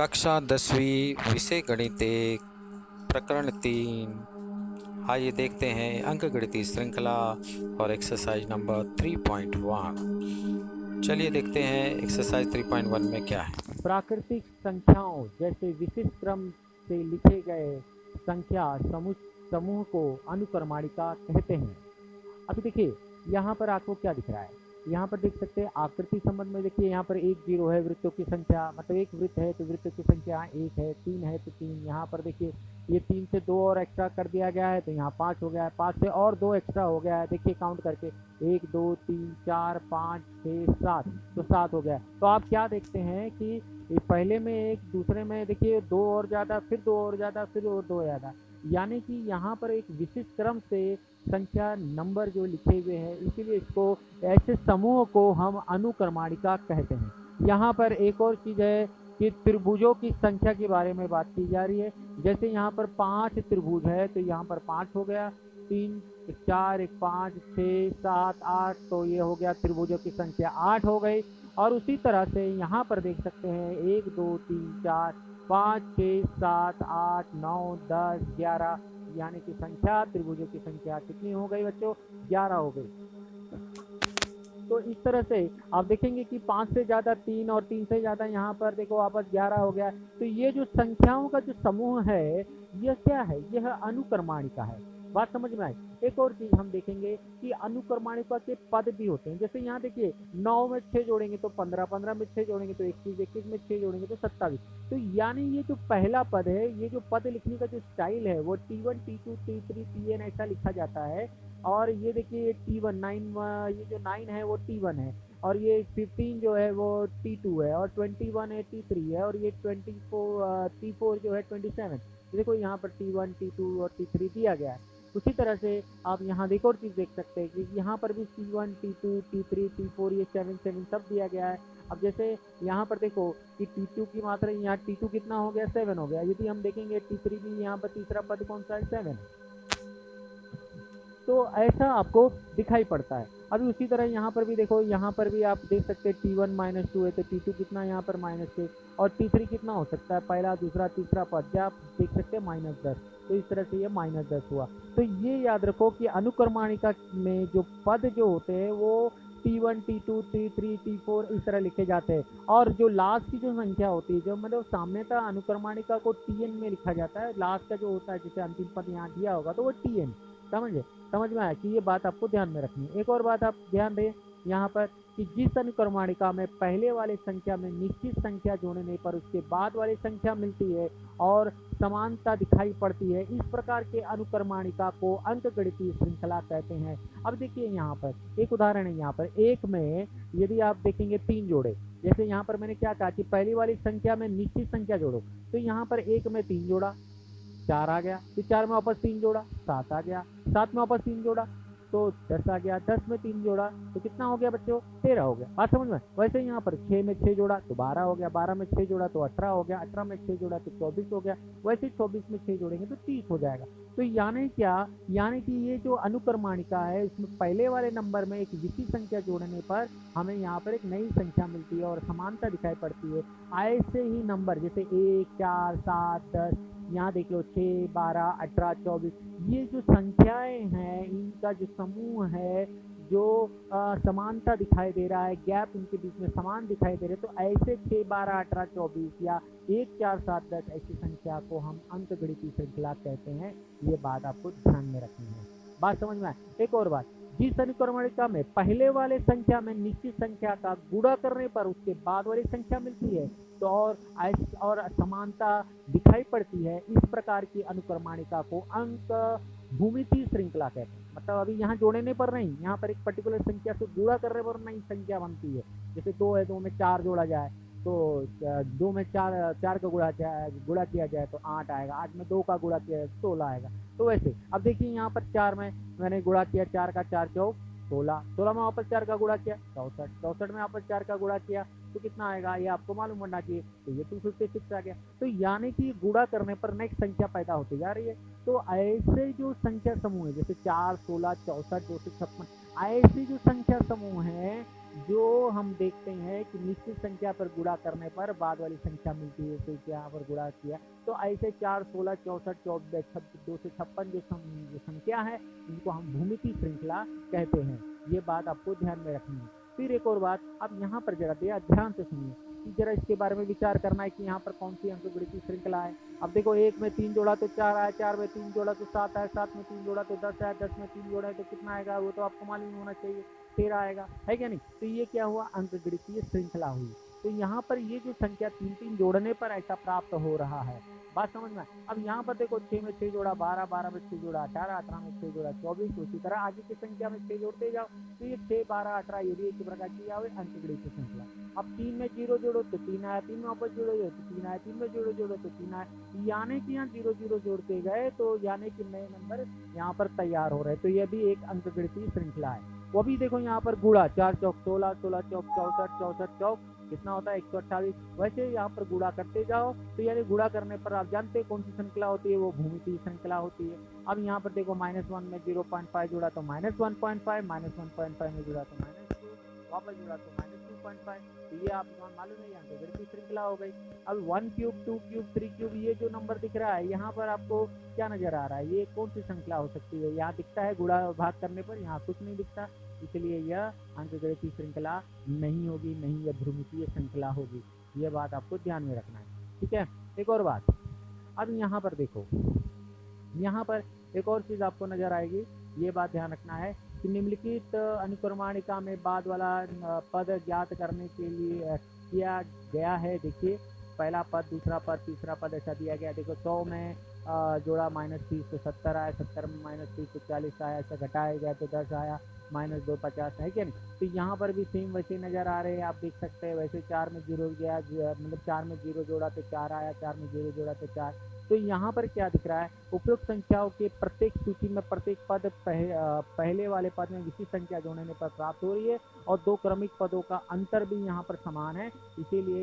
कक्षा 10वीं विषय गणित एक प्रकरण 3। आइए देखते हैं अंकगणितीय श्रृंखला और एक्सरसाइज नंबर 3.1। चलिए देखते हैं एक्सरसाइज 3.1 में क्या है। प्राकृतिक संख्याओं जैसे विशिष्ट क्रम से लिखे गए संख्या समूह को अनुक्रमणिका कहते हैं। अभी देखिए यहाँ पर आपको क्या दिख रहा है, यहाँ पर देख सकते हैं आकृति संबंध में। देखिए यहाँ पर 1 0 है, वृत्तों की संख्या मतलब एक वृत्त है तो वृत्तों की संख्या 1 है, 3 है तो 3। यहाँ पर देखिए ये 3 से 2 और एक्स्ट्रा कर दिया गया है तो यहाँ 5 हो गया है, 5 से और 2 एक्स्ट्रा हो गया है। देखिए काउंट करके 1 2 3 4 5 6 7 तो 7 हो गया है। तो आप क्या देखते हैं कि ये पहले में 1, दूसरे में देखिए 2 और ज़्यादा, फिर 2 और ज़्यादा, फिर और 2 ज़्यादा, यानी कि यहाँ पर एक विशिष्ट क्रम से संख्या नंबर जो लिखे हुए हैं, इसीलिए इसको ऐसे समूह को हम अनुक्रमणिका कहते हैं। यहाँ पर एक और चीज़ है कि त्रिभुजों की संख्या के बारे में बात की जा रही है। जैसे यहाँ पर 5 त्रिभुज है तो यहाँ पर 5 हो गया, 3 1 4 1 5 6 7 8, तो ये हो गया त्रिभुजों की संख्या 8 हो गई। और उसी तरह से यहाँ पर देख सकते हैं 1 2 3 4 5 6 7 8 9 10 11, यानी कि संख्या त्रिभुजों की संख्या कितनी हो गई बच्चों? 11 हो गई। तो इस तरह से आप देखेंगे कि 5 से ज़्यादा 3 और 3 से ज़्यादा यहाँ पर देखो वापस 11 हो गया। तो ये जो संख्याओं का जो समूह है यह क्या है? यह अनुक्रमणिका है। बात समझ में आई? एक और चीज हम देखेंगे कि अनुक्रमणिका के पद भी होते हैं। जैसे यहाँ देखिए 9 में 6 जोड़ेंगे तो 15, 15 में 6 जोड़ेंगे तो 21, 21 में 6 जोड़ेंगे तो 27। तो यानी ये जो पहला पद है, ये जो पद लिखने का जो स्टाइल है वो T1 T2 T3 Tn ऐसा लिखा जाता है। और ये देखिए T1 9, ये जो 9 है वो T1 है, और ये 15 जो है वो T2 है, और 21 है T3 है, और ये 24 T4 जो है 27। देखो यहाँ पर T1 T2 और T3 दिया गया है। उसी तरह से आप यहाँ एक और चीज़ देख सकते हैं कि यहाँ पर भी T1 T2 T3 T4 ये 7 7 सब दिया गया है। अब जैसे यहाँ पर देखो कि T2 की मात्रा, यहाँ T2 कितना हो गया? 7 हो गया। यदि हम देखेंगे T3 भी यहाँ पर तीसरा पद कौन सा है? 7। तो ऐसा आपको दिखाई पड़ता है। अभी उसी तरह यहाँ पर भी देखो, यहाँ पर भी आप देख सकते हैं T1 -2 है तो T2 कितना यहाँ पर -6, और T3 कितना हो सकता है? पहला दूसरा तीसरा पद, क्या आप देख सकते हैं? -10। तो इस तरह से ये -10 हुआ। तो ये याद रखो कि अनुक्रमणिका में जो पद जो होते हैं वो T1 T2 T3 T4 इस तरह लिखे जाते हैं। और जो लास्ट की जो संख्या होती है, जो मतलब सामान्यतः अनुक्रमणिका को Tn में लिखा जाता है। लास्ट का जो होता है, जैसे अंतिम पद यहाँ दिया होगा तो वो Tn। समझ में आया कि ये बात आपको ध्यान में रखनी है। एक और बात आप ध्यान दें यहाँ पर कि जिस अनुक्रमणिका में पहले वाले संख्या में निश्चित संख्या जोड़ने पर उसके बाद वाली संख्या मिलती है और समानता दिखाई पड़ती है, इस प्रकार के अनुक्रमणिका को अंकगणितीय श्रृंखला कहते हैं। अब देखिए यहाँ पर एक उदाहरण है। यहाँ पर एक में यदि आप देखेंगे 3 जोड़े, जैसे यहाँ पर मैंने क्या कहा कि पहली वाली संख्या में निश्चित संख्या जोड़ो, तो यहाँ पर 1 में 3 जोड़ा 4 आ गया, फिर 4 में वापस 3 जोड़ा 7 आ गया, 7 में वापस 3 जोड़ा तो 10 आ गया, 10 में 3 जोड़ा तो कितना हो गया बच्चों? 13 हो गया। बात समझ में? वैसे यहाँ पर 6 में 6 जोड़ा तो 12 हो गया, 12 में 6 जोड़ा तो 18 हो गया, 18 में 6 जोड़ा तो 24 हो गया, वैसे 24 में 6 जोड़ेंगे तो 30 हो जाएगा। तो यानी क्या? यानी कि ये जो अनुक्रमणिका है इसमें पहले वाले नंबर में एक विशिष्ट संख्या जोड़ने पर हमें यहाँ पर एक नई संख्या मिलती है और समानता दिखाई पड़ती है। ऐसे ही नंबर जैसे 1 4 7 10, यहाँ देख लो 6 12 18 24, ये जो संख्याएं हैं इनका जो समूह है, जो समानता दिखाई दे रहा है, गैप इनके बीच में समान दिखाई दे रहे, तो ऐसे 6 12 18 24 या 1 4 7 10 ऐसी संख्या को हम अंकगणितीय श्रृंखला कहते हैं। ये बात आपको ध्यान में रखनी है। बात समझ में आए? एक और बात, जिस अनुक्रमणिका में पहले वाले संख्या में निश्चित संख्या का गुणा करने पर उसके बाद वाली संख्या मिलती है तो और समानता दिखाई पड़ती है, इस प्रकार की अनुक्रमणिका को अंक भूमितीय श्रृंखला कहते हैं। मतलब अभी यहाँ जोड़ने पर नहीं, यहाँ पर एक पर्टिकुलर संख्या से गुणा करने पर नई संख्या बनती है। जैसे 2 है, 2 में 4 जोड़ा जाए तो 2 में 4 का गुणा किया जाए तो 8 आएगा, 8 में 2 का गुणा किया जाए 16 आएगा। तो वैसे अब देखिए यहाँ पर 4 में मैंने गुणा किया, 4 का 4 चौक 16, 16 में वापस 4 का गुणा किया 64, 64 में वापस 4 का गुणा किया तो कितना आएगा? ये आपको मालूम होना चाहिए। तो ये 256 आ गया। तो यानी कि गुणा करने पर नेक्स्ट संख्या पैदा होती जा रही है। तो ऐसे जो संख्या समूह है जैसे 4 16 64 256, ऐसे जो संख्या समूह है जो हम देखते हैं कि निश्चित संख्या पर गुणा करने पर बाद वाली संख्या मिलती है, तो यहाँ पर गुणा किया तो ऐसे 4, 16, 64, 24, 256 जो संख्या है इनको हम भूमितीय श्रृंखला कहते हैं। ये बात आपको ध्यान में रखनी है। फिर एक और बात, अब यहाँ पर जरा ध्यान से सुनिए कि जरा इसके बारे में विचार करना है कि यहाँ पर कौन सी अंकगणितीय श्रृंखला है। अब देखो 1 में 3 जोड़ा तो 4 आया, 4 में 3 जोड़ा तो 7 आया, 7 में 3 जोड़ा तो 10 आया, 10 में 3 जोड़ा है तो कितना आएगा, वो तो आपको मालूम होना चाहिए, 13 आएगा, है क्या नहीं। तो ये क्या हुआ, अंकगणितीय श्रृंखला हुई। तो यहाँ पर ये जो संख्या 3-3 जोड़ने पर ऐसा प्राप्त हो रहा है, बात समझ में। अब यहाँ पर देखो 6 में 6 जोड़ा 12, 12 में 6 जोड़ा 18, 18 में 6 जोड़ा 24, उसी तरह आगे की संख्या में 6 जोड़ते जाओ। तो ये 6, 12, 18 ये भी एक प्रकार की अंकगणितीय श्रृंखला। अब 3 में 0 जोड़ो तो 3 आया, 3 में वापस जोड़ो तो 3 आया, 3 में जोड़ो तो 3 आया, यानी कि यहाँ 0 0 जोड़ते गए तो यानी कि नए नंबर यहाँ पर तैयार हो रहे हैं। तो यह भी एक अंकगणितीय श्रृंखला है। वो भी देखो यहाँ पर गुणा 4 चौक 16, 16 चौक 64, 64 चौक कितना होता है 128। वैसे यहाँ पर गुणा करते जाओ तो यानी गुणा करने पर आप जानते हैं कौन सी श्रृंखला होती है, वो भूमितीय श्रृंखला होती है। अब यहाँ पर देखो -1 में 0.5 जोड़ा तो -1.5, -1.5 में जुड़ा तो -2, वापस जुड़ा तो -2.5। तो ये आपको मालूम है, यहाँ अंकगणितीय श्रृंखला हो गई। अब 1 क्यूब, 2 क्यूब, 3 क्यूब, ये जो नंबर दिख रहा है यहाँ पर आपको क्या नजर आ रहा है, ये कौन सी श्रृंखला हो सकती है। यहाँ दिखता है गुणा भाग करने पर, यहाँ कुछ नहीं दिखता, इसलिए यह अंकगणितीय श्रृंखला नहीं होगी, नहीं यह भ्रूमितीय श्रृंखला होगी। ये बात आपको ध्यान में रखना है, ठीक है। एक और बात, अब यहाँ पर देखो, यहाँ पर एक और चीज आपको नजर आएगी, ये बात ध्यान रखना है कि निम्नलिखित अनुक्रमणिका में बाद वाला पद ज्ञात करने के लिए किया गया है। देखिए पहला पद, दूसरा पद, तीसरा पद ऐसा दिया गया। देखो 100 में जोड़ा -30 तो 70 आया, 70 में -30 तो 40 आया, ऐसा घटाया गया तो 10 आया, -2 50 है क्या नहीं। तो यहाँ पर भी सेम वैसे नज़र आ रहे हैं, आप देख सकते हैं। वैसे 4 में 0 गया, मतलब 4 में 0 जोड़ा तो 4 आया, 4 में 0 जोड़ा तो 4। तो यहाँ पर क्या दिख रहा है, उपयुक्त संख्याओं के प्रत्येक सूची में प्रत्येक पद पहले वाले पद में विशिष्ट संख्या जोड़ने पर प्राप्त हो रही है और दो क्रमिक पदों का अंतर भी यहाँ पर समान है। इसीलिए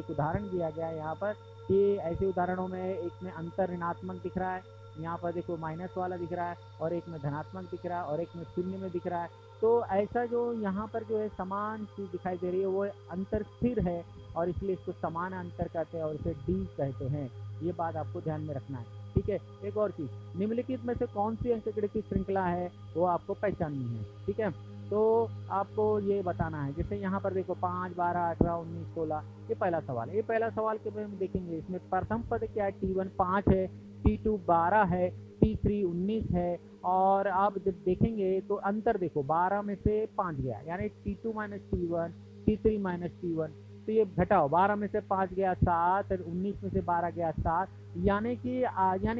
एक उदाहरण दिया गया है यहाँ पर कि ऐसे उदाहरणों में एक में अंतर ऋणात्मक दिख रहा है, यहाँ पर देखो माइनस वाला दिख रहा है, और एक में धनात्मक दिख रहा है, और एक में शून्य में दिख रहा है। तो ऐसा जो यहाँ पर जो है समान चीज दिखाई दे रही है वो अंतर स्थिर है, और इसलिए इसको समान अंतर कहते हैं और इसे डी कहते हैं। ये बात आपको ध्यान में रखना है, ठीक है। एक और चीज, निम्नलिखित में से कौन सी अंकगणितीय श्रृंखला है वो आपको पहचाननी है, ठीक है। तो आपको ये बताना है, जैसे यहाँ पर देखो 5, 12, 18, 19, 16, ये पहला सवाल है। ये पहला सवाल के बारे में देखेंगे, इसमें प्रथम पद क्या है, T1 5 है, T2 12 है, T3 19 है। और आप जब देखेंगे तो अंतर देखो 12 में से 5 गया, यानी T2 - T1, T3 - T1। तो ये घटाओ, 12 में से 5 गया 7, 19 में से 12 गया 7, यानी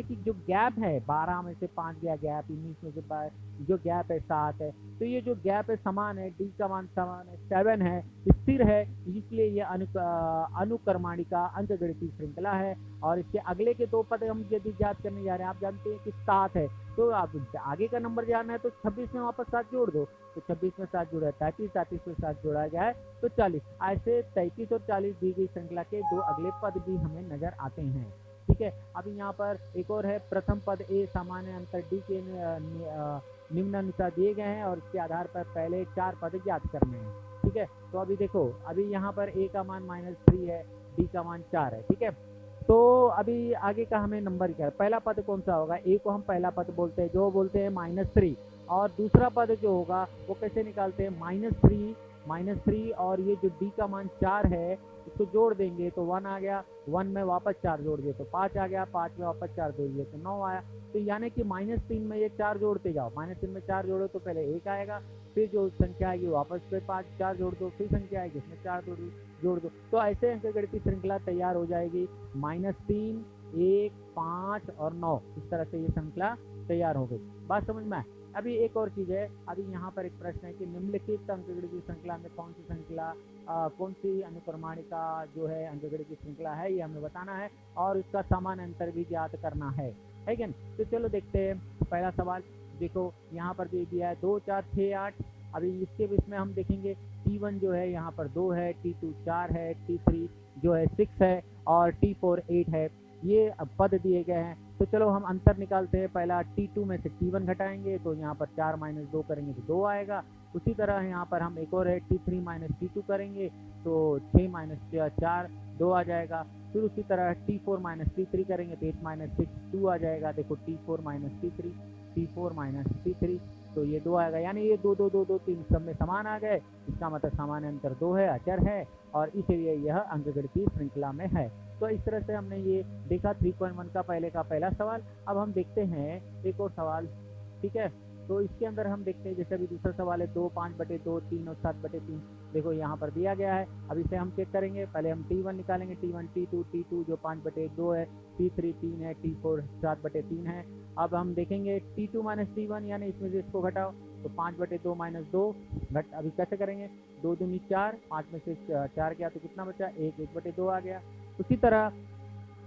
कि जो गैप है 12 में से 5 गया गैप, 19 में से जो गैप है 7 है। तो ये जो गैप है समान है, डी का मान समान है, 7 है, स्थिर है, इसलिए ये अनुक्रमणिका अंकगणितीय श्रृंखला है। और इसके अगले के दो पद हम यदि ज्ञात करने जा रहे हैं, आप जानते हैं कि 7 है, तो आप आगे का नंबर जानना है तो 26 में वापस 7 जोड़ दो, तो 26 में 7 जोड़ा 33, 33 में 7 जोड़ा जाए तो 40। ऐसे 33 और 40 दी गई श्रृंखला के दो अगले पद भी हमें नजर आते हैं, ठीक है। अभी यहाँ पर एक और है, प्रथम पद ए सामान्य अंतर डी के निम्नानुसार दिए गए हैं और इसके आधार पर पहले 4 पद ज्ञात करने हैं, ठीक है। तो अभी देखो, अभी यहाँ पर ए का मान -3 है, डी का मान 4 है, ठीक है। तो अभी आगे का हमें नंबर क्या है, पहला पद कौन सा होगा, ए को हम पहला पद बोलते हैं, जो बोलते हैं -3। और दूसरा पद जो होगा वो कैसे निकालते हैं, -3 और ये जो डी का मान 4 है इसको जोड़ देंगे तो 1 आ गया, 1 में वापस 4 जोड़ दिए तो 5 आ गया, 5 में वापस 4 जोड़ दिए तो 9 आया। तो यानी कि -3 में ये 4 जोड़ते जाओ, -3 में 4 जोड़ो तो पहले 1 आएगा, फिर जो संख्या आएगी वापस पे 4 जोड़ दो, फिर संख्या आएगी इसमें 4 जोड़ दो। तो ऐसे अंकगणितीय श्रृंखला तैयार हो जाएगी, -3, 1, 5 और 9, इस तरह से ये श्रृंखला तैयार हो गई। बात समझ में आए। अभी एक और चीज है, अभी यहाँ पर एक प्रश्न है कि निम्नलिखित अंकगणितीय श्रृंखला में कौन सी श्रृंखला कौन सी अनुक्रमणिका जो है अंकगणितीय श्रृंखला है, ये हमें बताना है और इसका समान अंतर भी ज्ञात करना है क्या। तो चलो देखते हैं पहला सवाल। देखो यहाँ पर दे दिया है 2, 4, 6, 8। अभी इसमें हम देखेंगे T1 जो है यहाँ पर 2 है, T2 4 है, T3 जो है 6 है और T4 8 है। ये पद दिए गए हैं। तो चलो हम अंतर निकालते हैं। पहला T2 में से T1 घटाएंगे तो यहाँ पर 4 - 2 करेंगे तो 2 आएगा। उसी तरह यहाँ पर हम एक और है T3 - T2 करेंगे तो 6 - 4 2 आ जाएगा। फिर उसी तरह T4 - T3 करेंगे तो 8 - 6 2 आ जाएगा। देखो T4 - T3 T4 - T3 तो ये 2 आएगा, यानी ये 2 2 2 2 3 सब में समान आ गए। इसका मतलब सामान्य अंतर 2 है, अचर है, और इसलिए यह अंकगणितीय श्रृंखला में है। तो इस तरह से हमने ये देखा 3.1 का पहला सवाल। अब हम देखते हैं एक और सवाल, ठीक है। तो इसके अंदर हम देखते हैं जैसे अभी दूसरा सवाल है 2 5/2 3 और 7/3। देखो यहाँ पर दिया गया है। अब इसे हम चेक करेंगे। पहले हम T1 निकालेंगे, T1 T2 जो 5/2 है, T3 3 है, T4 7/3 है। अब हम देखेंगे T2 - T1, यानी इसमें से इसको घटाओ तो 5/2 - 2 घट। अभी कैसे करेंगे, 2 दूनी 4, 5 में से 4 गया तो कितना बचा, 1/2 आ गया। उसी तरह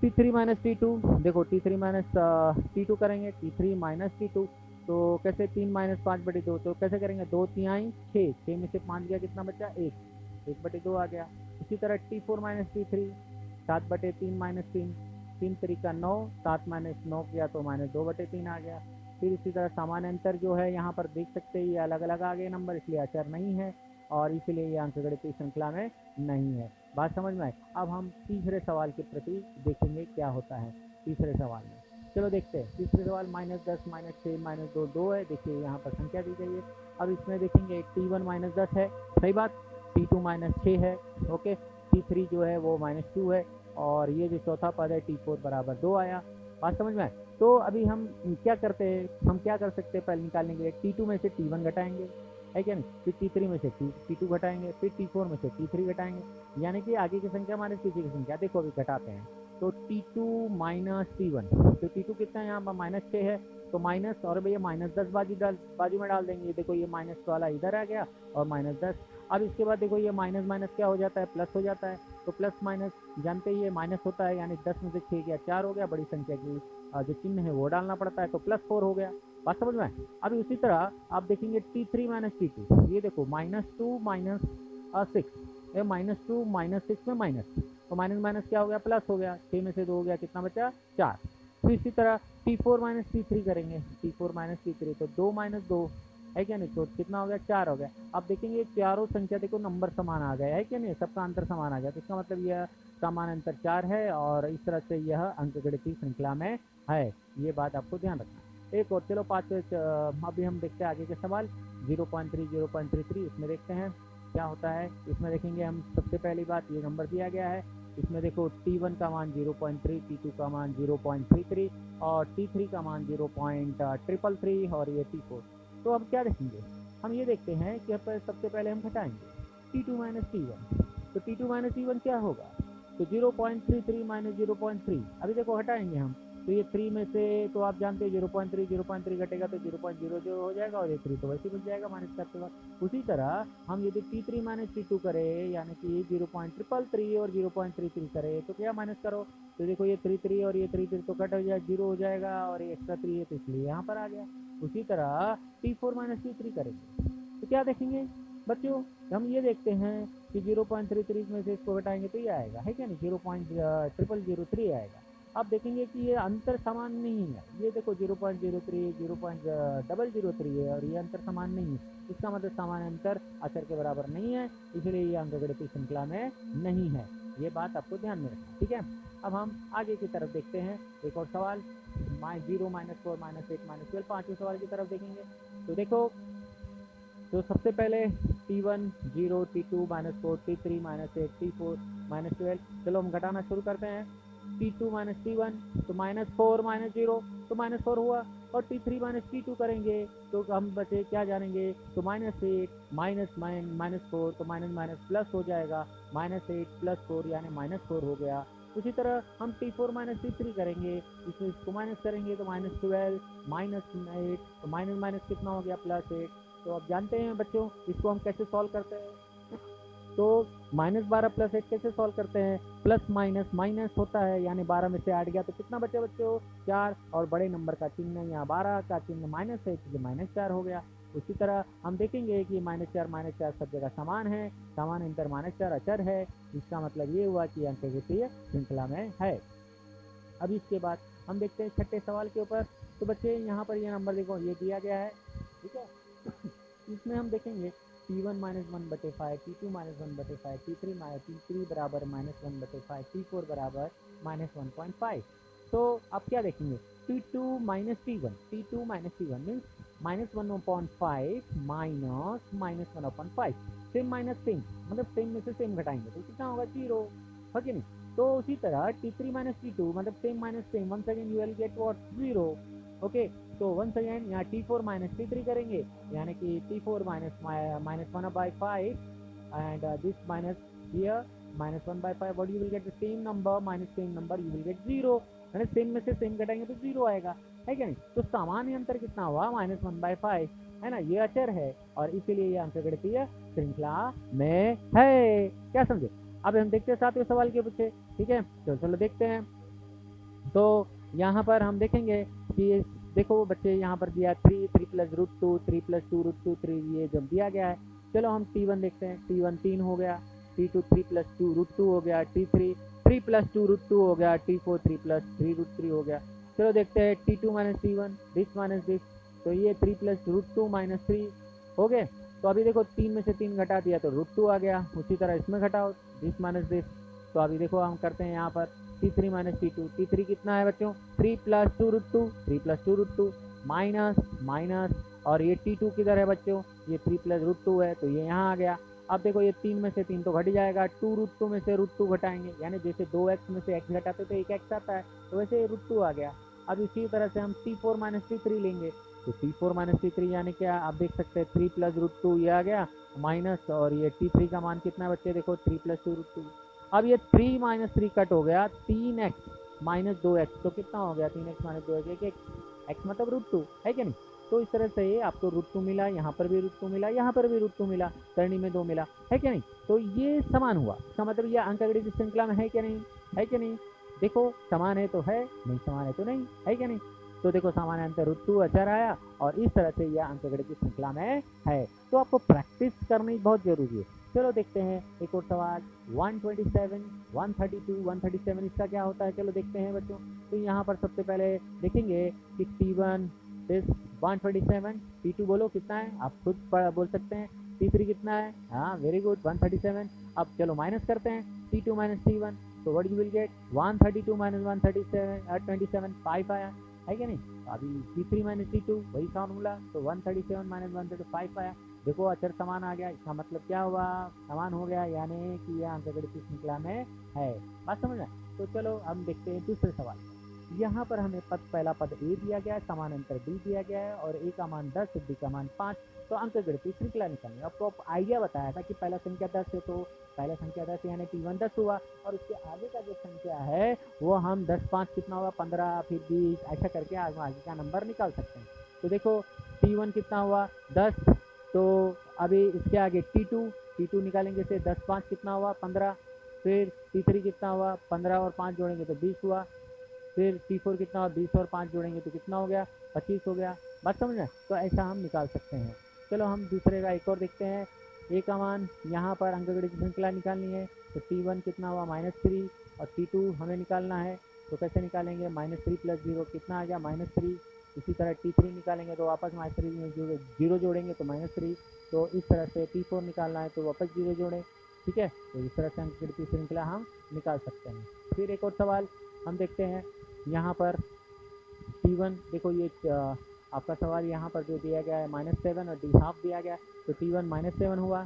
T3 - T2, देखो T3 - T2 करेंगे, T3 - T2 तो कैसे 3 - 5/2 तो कैसे करेंगे, 2 तिहाई 6 में से 5 गया कितना बचा, 1/2 आ गया। इसी तरह T4 - T3 7/3 -3 3 3 9 7 - 9 किया तो -2/3 आ गया। फिर इसी तरह सामान्य अंतर जो है यहाँ पर देख सकते हैं, ये अलग अलग आ गए नंबर, इसलिए अचर नहीं है और इसीलिए ये अंकगणितीय श्रृंखला में नहीं है। बात समझ में आए। अब हम तीसरे सवाल के प्रति देखेंगे क्या होता है तीसरे सवाल में। चलो देखते हैं तीसरे सवाल। -10 -6 -2 2 है। देखिए यहाँ पर संख्या दी गई है। अब इसमें देखेंगे T1 -10 है, सही बात। T2 -6 है, ओके। T3 जो है वो -2 है, और ये जो चौथा पद है T4 बराबर 2 आया। बात समझ में आए। तो अभी हम क्या करते हैं, हम क्या कर सकते हैं पहले निकालने के लिए, T2 में से T1 घटाएंगे, है क्या नहीं। फिर T3 में से T2 घटाएंगे, फिर T4 में से T3 घटाएंगे, यानी कि आगे की संख्या माइनस पीछे की संख्या। देखो अभी घटाते हैं तो T2 - T1, तो T2 कितना है यहाँ पर -6 है, तो माइनस, और भैया -10 बाजू में डाल देंगे। देखो ये माइनस वाला इधर आ गया और -10। अब इसके बाद देखो ये माइनस माइनस क्या हो जाता है, प्लस हो जाता है। तो प्लस माइनस जानते ही ये माइनस होता है, यानी 10 में से 6 गया 4 हो गया। बड़ी संख्या की जो चिन्ह है वो डालना पड़ता है, तो +4 हो गया। बात समझ में आए। अभी उसी तरह आप देखेंगे T3 - T2, ये देखो -2 - 6, ये -2 - 6 में माइनस, तो माइनस माइनस क्या हो गया, प्लस हो गया। 6 में से 2 हो गया, कितना बचा, 4। फिर इसी तरह T4 - T3 करेंगे, T4 - T3 तो 2 - 2 है क्या नहीं, तो कितना हो गया, 4 हो गया। अब देखेंगे चारों संख्या देखो नंबर समान आ गया है क्या नहीं, सबका अंतर समान आ गया। तो इसका मतलब यह समान अंतर 4 है, और इस तरह से यह अंकगणितीय श्रृंखला में है। ये बात आपको ध्यान रखना। एक और चलो 5 अभी हम देखते हैं आगे के सवाल। 0.3 0.33 इसमें देखते हैं क्या होता है। इसमें देखेंगे हम सबसे पहली बात, ये नंबर दिया गया है। इसमें देखो T1 का मान 0.3, T2 का मान 0.33 और T3 का मान 0.333 और ये T4। तो अब क्या देखेंगे, हम ये देखते हैं कि सबसे पहले हम घटाएंगे T2 - T1, तो T2 - T1 क्या होगा, तो 0.33 - 0.3। अभी देखो हटाएंगे हम, तो ये 3 में से तो आप जानते हैं 0.3 घटेगा तो 0.00 हो जाएगा, और ये 3 तो वैसे बच जाएगा माइनस करते वक्त। उसी तरह हम यदि T3 - T2 करें, यानी कि 0.333 और 0.33 करें, तो क्या माइनस करो, तो देखो ये 33 और ये 33 तो कट हो जाए, 0 हो जाएगा, और ये एक्स्ट्रा 3 है तो इसलिए यहाँ पर आ गया। उसी तरह T4 - T3 करेंगे तो क्या देखेंगे बच्चों, हम ये देखते हैं कि 0.33 में से इसको घटाएंगे तो ये आएगा, है क्या नहीं, 0.0003 आएगा। अब देखेंगे कि ये अंतर समान नहीं है। ये देखो 0.03 0.003 है, और ये अंतर समान नहीं है। इसका मतलब समान अंतर अचर के बराबर नहीं है, इसलिए ये अंकगणितीय श्रृंखला में नहीं है। ये बात आपको ध्यान में रखना, ठीक है। अब हम आगे की तरफ देखते हैं एक और सवाल, 0 - 4 - 8 - 12 पाँचवें सवाल की तरफ देखेंगे। तो देखो, तो सबसे पहले T1 0, T2 -4, T3 -8, T4 -12। चलो हम घटाना शुरू करते हैं। T2 - T1 तो -4 - 0 तो -4 हुआ, और T3 - T2 करेंगे तो हम बचे क्या जानेंगे, तो -8 -4 तो माइनस माइनस प्लस हो जाएगा, -8 + 4 यानी -4 हो गया। उसी तरह हम T4 - T3 करेंगे, इसमें इसको माइनस करेंगे तो -12 -8 तो माइनस माइनस कितना हो गया, +8। तो अब जानते हैं बच्चों इसको हम कैसे सॉल्व करते हैं, तो -12 + 8 कैसे सॉल्व करते हैं, प्लस माइनस माइनस होता है, यानी 12 में से 8 गया तो कितना बचे बच्चों, 4, और बड़े नंबर का चिन्ह यहाँ 12 का चिन्ह माइनस है, इसलिए -4 हो गया। उसी तरह हम देखेंगे कि -4 सब जगह समान है, समान अंतर -4 अचर है। इसका मतलब ये हुआ कि अंकगणितीय श्रृंखला में है। अब इसके बाद हम देखते हैं छठे सवाल के ऊपर। तो बच्चे यहाँ पर ये नंबर देखो ये दिया गया है, ठीक है। इसमें हम देखेंगे T1 minus 1/5, T2 minus 1/5, T3 बराबर -1/5, T4 बराबर -1.5। तो आप क्या देखेंगे, T2 minus T1 means -1/5 minus -1/5, same minus same, मतलब सेम में से सेम घटाएंगे तो कितना होगा 0, है कि नहीं। तो उसी तरह T3 माइनस T2 मतलब same minus same, once again you will get what 0। Okay, तो वंस अगेन यहाँ T4 माइनस T3 करेंगे, यानी कि T4 minus 1/5 and this minus here -1/5, what you will get the same number minus same number you will get 0, यानी same में से same घटाएंगे तो 0 आएगा, है क्या नहीं। तो सामान्य अंतर कितना हुआ -1/5, है ना, ये अचर है और इसीलिए ये अंकगणितीय श्रृंखला में है। क्या समझे। अब हम देखते हैं सातवें सवाल के पीछे, ठीक है। तो चलो देखते हैं। तो यहाँ पर हम देखेंगे कि देखो बच्चे यहाँ पर दिया 3 + √2 3 + 2 √2 3, ये जब दिया गया है। चलो हम T1 देखते हैं, T1 3 हो गया, T2 3 + 2 √2 हो गया, T3 3 + 2 √2 हो गया, T4 3 + 3 √3 हो गया। चलो देखते हैं T2 minus T1 this minus this, तो ये 3 + √2 - 3 हो गए। तो अभी देखो 3 में से 3 घटा दिया तो √2 आ गया, उसी तरह इसमें घटाओ दिस माइनस दिस। तो अभी देखो हम करते हैं यहाँ पर T3 माइनस T2, T3 कितना है बच्चों 3 + 2 √2 3 + 2 √2 माइनस माइनस, और ये T2 किधर है बच्चों, ये 3 + √2 है तो ये यहाँ आ गया। अब देखो ये 3 में से 3 तो घट जाएगा, 2 √2 में से √2 घटाएंगे, यानी जैसे 2x में से x घटाते तो 1x आता है, तो वैसे √2 आ गया। अब इसी तरह से हम T4 माइनस T3 लेंगे, तो T4 माइनस T3 यानी क्या, आप देख सकते हैं 3 + √2 ये आ गया माइनस, और ये T3 का मान कितना है बच्चे देखो 3 + 2 √2। अब ये 3 - 3 कट हो गया, 3x - 2x, तो कितना हो गया 3x - 2x, x मतलब √2, है कि नहीं। तो इस तरह से आपको √2 मिला, यहाँ पर भी √2 मिला, यहाँ पर भी √2 मिला, सरणी में 2 मिला, है कि नहीं। तो ये समान हुआ, इसका मतलब ये अंकगणित श्रृंखला में है कि नहीं, है कि नहीं। देखो समान है तो है, नहीं समान है तो नहीं, है कि नहीं। तो देखो सामान्य अंतर √2 अचर आया, और इस तरह से यह अंकगणित श्रृंखला में है। तो आपको प्रैक्टिस करनी बहुत जरूरी है। चलो देखते हैं एक और सवाल 127 132 137, इसका क्या होता है, चलो देखते हैं बच्चों। तो यहाँ पर सबसे पहले देखेंगे कि T1 इज 127, T2 बोलो कितना है, आप खुद बोल सकते हैं, T3 कितना है, हाँ वेरी गुड 137। अब चलो माइनस करते हैं T2 माइनस T1, तो what you will gate 132 minus 127 5 आया, है क्या नहीं। तो अभी T3 माइनस T2 वही साउंड मिला, तो 137 माइनस 135 आया। देखो अचर समान आ गया, इसका मतलब क्या हुआ, समान हो गया, यानी कि यह अंकगणित श्रृंखला में है। बात समझ में। तो चलो हम देखते हैं दूसरे सवाल। यहाँ पर हमें पहला पद A दिया गया है, समानांतर D दिया गया है, और A का मान 10 D का मान 5। तो अंकगणितीय श्रृंखला निकालनी। आपको आइडिया बताया था कि पहला संख्या 10 है, तो पहला संख्या 10 यानी T1 10 हुआ, और उसके आगे का जो संख्या है वो हम 10 5 कितना हुआ 15, फिर 20, ऐसा करके आगे का नंबर निकाल सकते हैं। तो देखो T1 कितना हुआ 10, तो अभी इसके आगे T2 निकालेंगे से 10 5 कितना हुआ 15, फिर T3 कितना हुआ 15 और 5 जोड़ेंगे तो 20 हुआ, फिर T4 कितना हुआ 20 और 5 जोड़ेंगे तो कितना हो गया 25 हो गया। बात समझ में। तो ऐसा हम निकाल सकते हैं। चलो हम दूसरे का एक और देखते हैं। A का मान यहाँ पर अंकगणित श्रृंखला निकालनी है, तो T1 कितना हुआ -3, और T2 हमें निकालना है, तो कैसे निकालेंगे -3 + 0 कितना आ गया -3। इसी तरह T3 निकालेंगे तो वापस -3 में जीरो जोड़ेंगे तो -3। तो इस तरह से T4 निकालना है तो वापस 0 जोड़ें, ठीक है। तो इस तरह से अंकगणित श्रृंखला हम निकाल सकते हैं। फिर एक और सवाल हम देखते हैं। यहाँ पर T1 देखो ये आपका सवाल यहाँ पर जो दिया गया है -7 और D½ दिया गया, तो T1 -7 हुआ,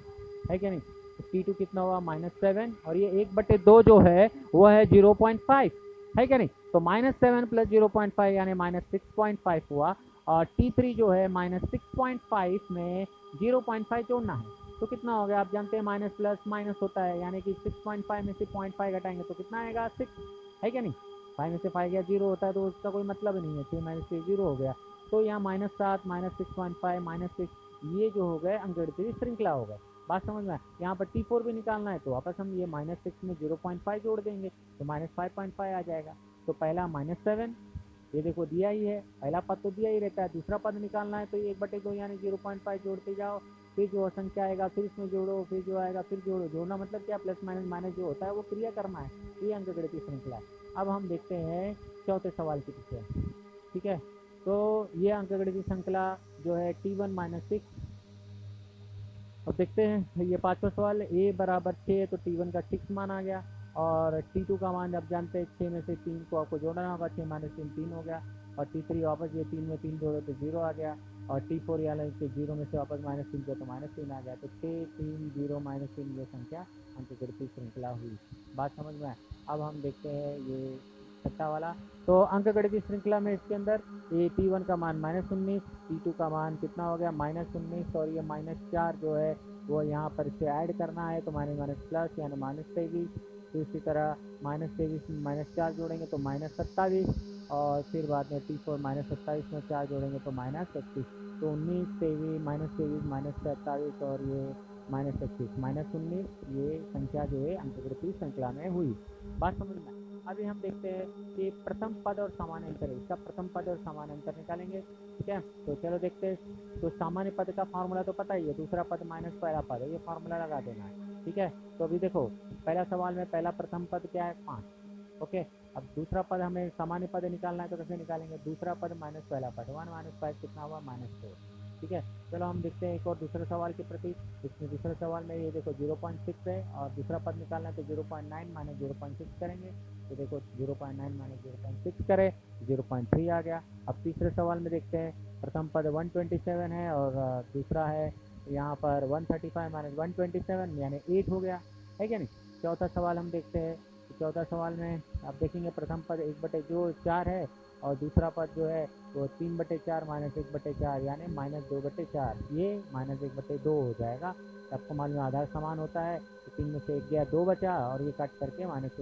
है क्या नहीं। तो T2 कितना हुआ -7, और ये 1/2 जो है वो है 0.5, है क्या नहीं। तो -7 + 0.5 यानी -6.5 हुआ, और T3 जो है -6.5 में 0.5 जोड़ना है, तो कितना हो गया, आप जानते हैं माइनस प्लस माइनस होता है, यानी कि 6.5 में से 0.5 घटाएंगे तो कितना आएगा 6, है क्या नहीं। 5 में से 5 गया 0 होता है, तो उसका कोई मतलब नहीं है, 6 - 6 0 हो गया। तो यहाँ -7 -6.5 -6, ये जो हो गए अंकगणितीय श्रृंखला हो गए। बात समझ में। यहाँ पर T4 भी निकालना है, तो वापस हम ये -6 में 0.5 जोड़ देंगे तो -5.5 आ जाएगा। तो पहला -7 ये देखो दिया ही है, पहला पद तो दिया ही रहता है, दूसरा पद निकालना है तो 1/2 यानी 0.5 जोड़ते जाओ, फिर जो संख्या आएगा फिर इसमें जोड़ो, फिर जो आएगा फिर जोड़ो। जोड़ना मतलब क्या, प्लस माइनस माइनस जो होता है वो क्रिया कर्म है, ये अंकगणितीय श्रृंखला है। अब हम देखते हैं चौथे सवाल के पीछे, ठीक है। तो ये अंकगणितीय श्रृंखला जो है T1 - 6। अब देखते हैं ये पांचवा सवाल, a बराबर 6 है तो T1 का 6 मान आ गया, और T2 का मान अब जानते हैं 6 में से 3 को आपको जोड़ना होगा, 6 - 3 3 हो गया, और T3 वापस ये 3 में 3 जोड़ो तो 0 आ गया, और T4 यानी कि 0 में से वापस -3 किया तो -3 आ गया। तो 6 3 0 -3 ये संख्या अंकगणितीय श्रृंखला हुई। बात समझ में आए। अब हम देखते हैं ये छठा वाला। तो अंकगणितीय श्रृंखला में इसके अंदर ये T1 का मान -19, T2 का मान कितना हो गया -19, और ये -4 जो है वो यहाँ पर इसे ऐड करना है, तो माइनस माइनस प्लस यानी -23। तो इसी तरह -23 में -4 जोड़ेंगे तो -27, और फिर बाद में T4 -27 में 4 जोड़ेंगे तो -31। तो 19 23 -23 -27 और ये -31 -19 ये संख्या जो है अंकगणितीय श्रृंखला में हुई। बात समझ में। अभी हम देखते हैं कि प्रथम पद और सामान्य अंतर है, इसका प्रथम पद और सामान्य अंतर निकालेंगे, ठीक है। तो चलो देखते हैं। तो सामान्य पद का फार्मूला तो पता ही है, दूसरा पद माइनस पहला पद है, ये फार्मूला लगा देना है, ठीक है। तो अभी देखो पहला सवाल में पहला प्रथम पद क्या है 5, ओके। अब दूसरा पद हमें सामान्य पद निकालना है, तो कैसे निकालेंगे, दूसरा पद माइनस पहला पद 1 - 5 कितना हुआ -4, ठीक है। चलो हम देखते हैं एक और दूसरे सवाल के प्रति। इसमें दूसरे सवाल में ये देखो 0.6 है, और दूसरा पद निकालना है तो 0.9 - 0.6 करेंगे, तो देखो 0.9 - 0.6 करें 0.3 आ गया। अब तीसरे सवाल में देखते हैं, प्रथम पद 127 है और दूसरा है यहाँ पर 135 - 127 यानी 8 हो गया, है क्या नहीं। चौथा सवाल हम देखते हैं। तो चौथा सवाल में आप देखेंगे प्रथम पद 1/4 है, और दूसरा पद जो है वो 3/4 - 1/4 यानी -2/4, ये -1/2 हो जाएगा। आपको मालूम आधार समान होता है, तो 3 में से 1 गया 2 बचा, और ये कट करके -1